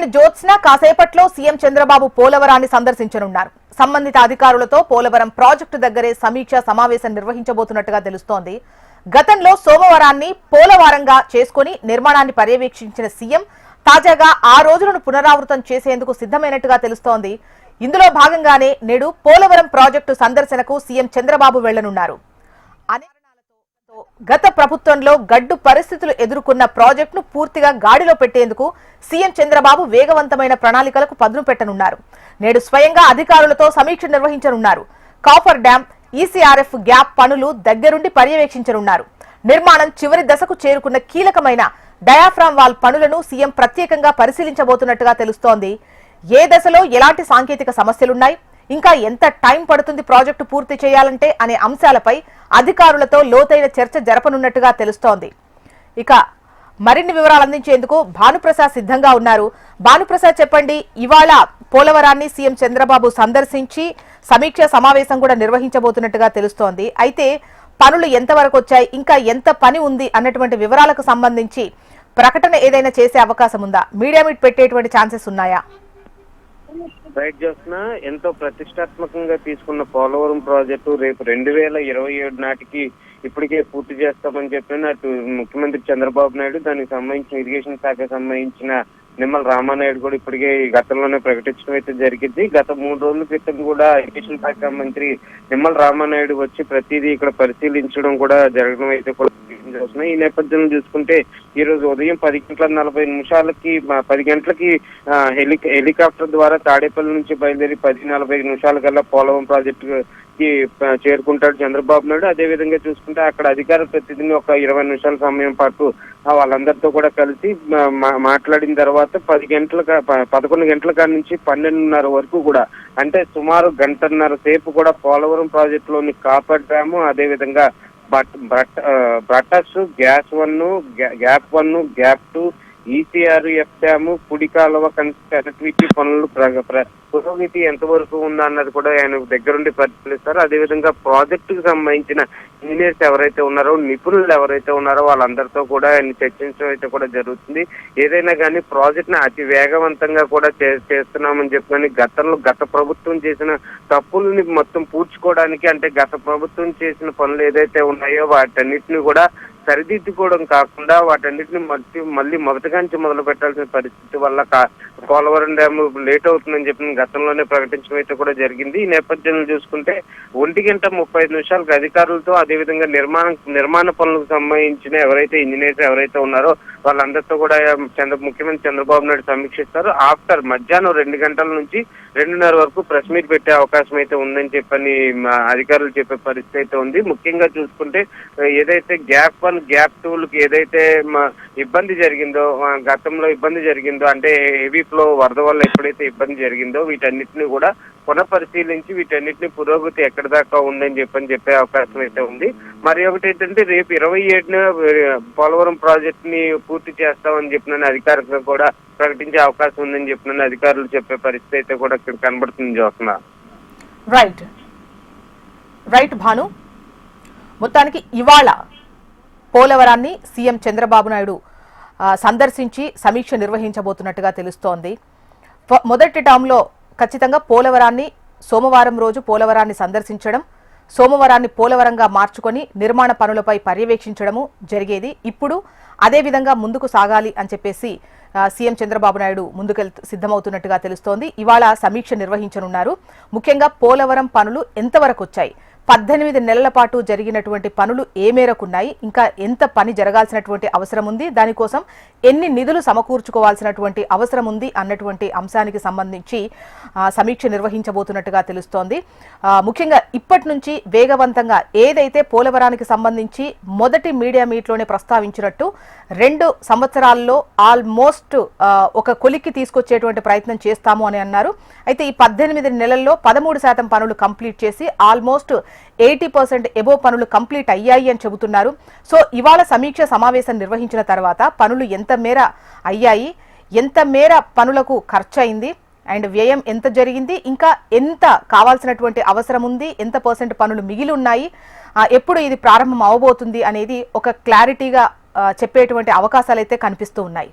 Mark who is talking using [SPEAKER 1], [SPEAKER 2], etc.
[SPEAKER 1] Heroine Jyotsna కాసేపట్లో CM Chandrababu పోలవరాన్ని సందర్శించనున్నారు. సంబంధిత అధికారులతో పోలవరం ప్రాజెక్టు దగ్గరే సమీక్ష సమావేశం నిర్వహించబోతున్నట్టుగా తెలుస్తోంది. గతంలో సోమవారాన్ని పోలవరంగా చేసుకుని నిర్మాణాన్ని పర్యవేక్షించిన సీఎం తాజాగా ఆ రోజులను పునరావృతం చేసేందుకు సిద్ధమైనట్టుగా తెలుస్తోంది. ఇందులో భాగంగానే నేడు పోలవరం ప్రాజెక్టు సందర్శనకు సీఎం చంద్రబాబు వెళ్లనున్నారు. గత ప్రభుత్వంలో గడ్డు పరిస్థితులు ఎదుర్కొన్న ప్రాజెక్టును పూర్తిగా గాడిలో పెట్టేందుకు సీఎం చంద్రబాబు వేగవంతమైన ప్రణాళికలకు పదును పెట్టనున్నారు. నేడు స్వయంగా అధికారులతో సమీక్ష నిర్వహించనున్నారు. కాఫర్ డ్యాం, ఈసీఆర్ఎఫ్ గ్యాప్ పనులు దగ్గరుండి పర్యవేక్షించనున్నారు. నిర్మాణం చివరి దశకు చేరుకున్న కీలకమైన డయాఫ్రామ్ వాల్ పనులను సీఎం ప్రత్యేకంగా పరిశీలించబోతున్నట్టుగా తెలుస్తోంది. ఏ దశలో ఎలాంటి సాంకేతిక సమస్యలున్నాయి, ఇంకా ఎంత టైం పడుతుంది ప్రాజెక్టు పూర్తి చేయాలంటే అనే అంశాలపై అధికారులతో లోతైన చర్చ జరపనున్నట్టుగా తెలుస్తోంది. ఇక మరిన్ని వివరాలు అందించేందుకు భానుప్రసాద్ సిద్ధంగా ఉన్నారు. భానుప్రసాద్, చెప్పండి, ఇవాళ పోలవరాన్ని సీఎం చంద్రబాబు సందర్శించి సమీక్ష సమావేశం కూడా నిర్వహించబోతున్నట్టుగా తెలుస్తోంది. అయితే పనులు ఎంతవరకు వచ్చాయి, ఇంకా ఎంత పని ఉంది అన్నటువంటి వివరాలకు సంబంధించి ప్రకటన ఏదైనా చేసే అవకాశం ఉందా? మీడియా మీట్ పెట్టేటువంటి ఛాన్సెస్ ఉన్నాయా?
[SPEAKER 2] రైట్ చేస్తున్నా, ఎంతో ప్రతిష్టాత్మకంగా తీసుకున్న పోలవరం ప్రాజెక్టు రేపు 2027 నాటికి ఇప్పటికే పూర్తి చేస్తామని చెప్పిన అటు ముఖ్యమంత్రి చంద్రబాబు నాయుడు, దానికి సంబంధించిన ఇరిగేషన్ శాఖకు సంబంధించిన నిమ్మల రామానాయుడు కూడా ఇప్పటికే గతంలోనే ప్రకటించడం అయితే జరిగింది. గత 3 రోజుల క్రితం కూడా ఇరిగేషన్ శాఖ మంత్రి నిమ్మల రామానాయుడు వచ్చి ప్రతిదీ ఇక్కడ పరిశీలించడం కూడా జరగడం అయితే కూడా చూస్తున్నాయి. ఈ నేపథ్యంలో చూసుకుంటే ఈ రోజు ఉదయం 10:40 10 గంటలకి హెలికాప్టర్ ద్వారా తాడేపల్లి నుంచి బయలుదేరి 10:40 కల్లా పోలవరం ప్రాజెక్టు కి చేరుకుంటాడు చంద్రబాబు నాయుడు. అదే విధంగా చూసుకుంటే అక్కడ అధికార ప్రతినిధిని ఒక 20 నిమిషాల సమయం పాటు వాళ్ళందరితో కూడా కలిసి మాట్లాడిన తర్వాత 11 గంటల కాడ నుంచి 12:30 వరకు కూడా, అంటే సుమారు గంటన్నర సేపు కూడా పోలవరం ప్రాజెక్టులోని కాపర్ డ్యాము, అదే విధంగా బ్రట్టస్, గ్యాప్ 1, గ్యాప్ 2, ఈసీఆర్ఎఫ్ డ్యాము, కుడి కాలువ కనెక్టివిటీ పనులు పురోగతి ఎంతవరకు ఉందా అన్నది కూడా ఆయన దగ్గరుండి పరిశీలిస్తారు. అదేవిధంగా ప్రాజెక్టుకు సంబంధించిన ఇంజనీర్స్ ఎవరైతే ఉన్నారో, నిపుణులు ఎవరైతే ఉన్నారో వాళ్ళందరితో కూడా ఆయన చర్చించడం అయితే కూడా జరుగుతుంది. ఏదైనా కానీ ప్రాజెక్ట్ ని అతి వేగవంతంగా కూడా చేస్తున్నామని చెప్పని గత ప్రభుత్వం చేసిన తప్పుల్ని మొత్తం పూడ్చుకోవడానికి, అంటే గత ప్రభుత్వం చేసిన పనులు ఏదైతే ఉన్నాయో వాటన్నిటిని కూడా సరిదిద్దుకోవడం కాకుండా వాటన్నిటిని మళ్ళీ మొదటిగాంచి మొదలు పెట్టాల్సిన పరిస్థితి వల్ల పోలవరం డ్యామ్ లేట్ అవుతుందని చెప్పి గతంలోనే ప్రకటించడం అయితే కూడా జరిగింది. ఈ నేపథ్యంలో చూసుకుంటే 1:35 అధికారులతో, అదేవిధంగా నిర్మాణ పనులకు సంబంధించిన ఎవరైతే ఇంజనీర్స్ ఎవరైతే ఉన్నారో వాళ్ళందరితో కూడా ముఖ్యమంత్రి చంద్రబాబు నాయుడు సమీక్షిస్తారు. ఆఫ్టర్ మధ్యాహ్నం 2 గంటల నుంచి 2:30 వరకు ప్రెస్ మీట్ పెట్టే అవకాశం అయితే ఉందని చెప్పని అధికారులు చెప్పే పరిస్థితి అయితే ఉంది. ముఖ్యంగా చూసుకుంటే ఏదైతే గ్యాప్ 1, గ్యాప్ 2లకు ఏదైతే ఇబ్బంది జరిగిందో, గతంలో ఇబ్బంది జరిగిందో, అంటే హెవీ ఫ్లో వరద వల్ల ఎప్పుడైతే ఇబ్బంది జరిగిందో వీటన్నిటిని కూడా పునఃపరిశీలించి వీటన్నిటిని పురోగతి ఎక్కడి దాకా ఉందని చెప్పే అవకాశం అయితే ఉంది. మరి ఒకటి ఏంటంటే రేపు 27న పోలవరం ప్రాజెక్ట్ ని పూర్తి చేస్తామని చెప్పిన అధికారికంగా కూడా ప్రకటించే అవకాశం ఉందని చెప్పిన అధికారులు చెప్పే పరిస్థితి అయితే కూడా ఇక్కడ కనబడుతుంది. చూస్తున్నా
[SPEAKER 1] రైట్ భాను, మొత్తానికి ఇవాళ పోలవరాన్ని సీఎం చంద్రబాబు నాయుడు సందర్శించి సమీక్ష నిర్వహించబోతున్నట్టుగా తెలుస్తోంది. మొదటి టర్మ్లో ఖచ్చితంగా సోమవారం రోజు పోలవరాన్ని సందర్శించడం, సోమవారాన్ని పోలవరంగా మార్చుకొని నిర్మాణ పనులపై పర్యవేక్షించడము జరిగేది. ఇప్పుడు అదేవిధంగా ముందుకు సాగాలి అని చెప్పేసి సీఎం చంద్రబాబు నాయుడు సిద్ధమవుతున్నట్టుగా తెలుస్తోంది. ఇవాళ సమీక్ష నిర్వహించనున్నారు. ముఖ్యంగా పోలవరం పనులు ఎంతవరకు వచ్చాయి, 18 నెలల పాటు జరిగినటువంటి పనులు ఏ మేరకున్నాయి, ఇంకా ఎంత పని జరగాల్సినటువంటి అవసరం ఉంది, దానికోసం ఎన్ని నిధులు సమకూర్చుకోవాల్సినటువంటి అవసరం ఉంది అన్నటువంటి అంశానికి సంబంధించి సమీక్ష నిర్వహించబోతున్నట్టుగా తెలుస్తోంది. ముఖ్యంగా ఇప్పటి నుంచి వేగవంతంగా ఏదైతే పోలవరానికి సంబంధించి మొదటి మీడియా మీట్లోనే ప్రస్తావించినట్టు 2 సంవత్సరాల్లో ఆల్మోస్ట్ ఒక కొలిక్కి తీసుకొచ్చేటువంటి ప్రయత్నం చేస్తాము అని అన్నారు. అయితే ఈ 18 నెలల్లో 13% పనులు కంప్లీట్ చేసి ఆల్మోస్ట్ 80% ఎబో పనులు కంప్లీట్ అయ్యాయి అని చెబుతున్నారు. సో ఇవాళ సమీక్ష సమావేశం నిర్వహించిన తర్వాత పనులు ఎంత మేర అయ్యాయి, ఎంత మేర పనులకు ఖర్చయింది, అండ్ వ్యయం ఎంత జరిగింది, ఇంకా ఎంత కావాల్సినటువంటి అవసరం ఉంది, ఎంత % పనులు మిగిలి ఉన్నాయి, ఎప్పుడు ఇది ప్రారంభం అవబోతుంది అనేది ఒక క్లారిటీగా చెప్పేటువంటి అవకాశాలు అయితే కనిపిస్తూ ఉన్నాయి.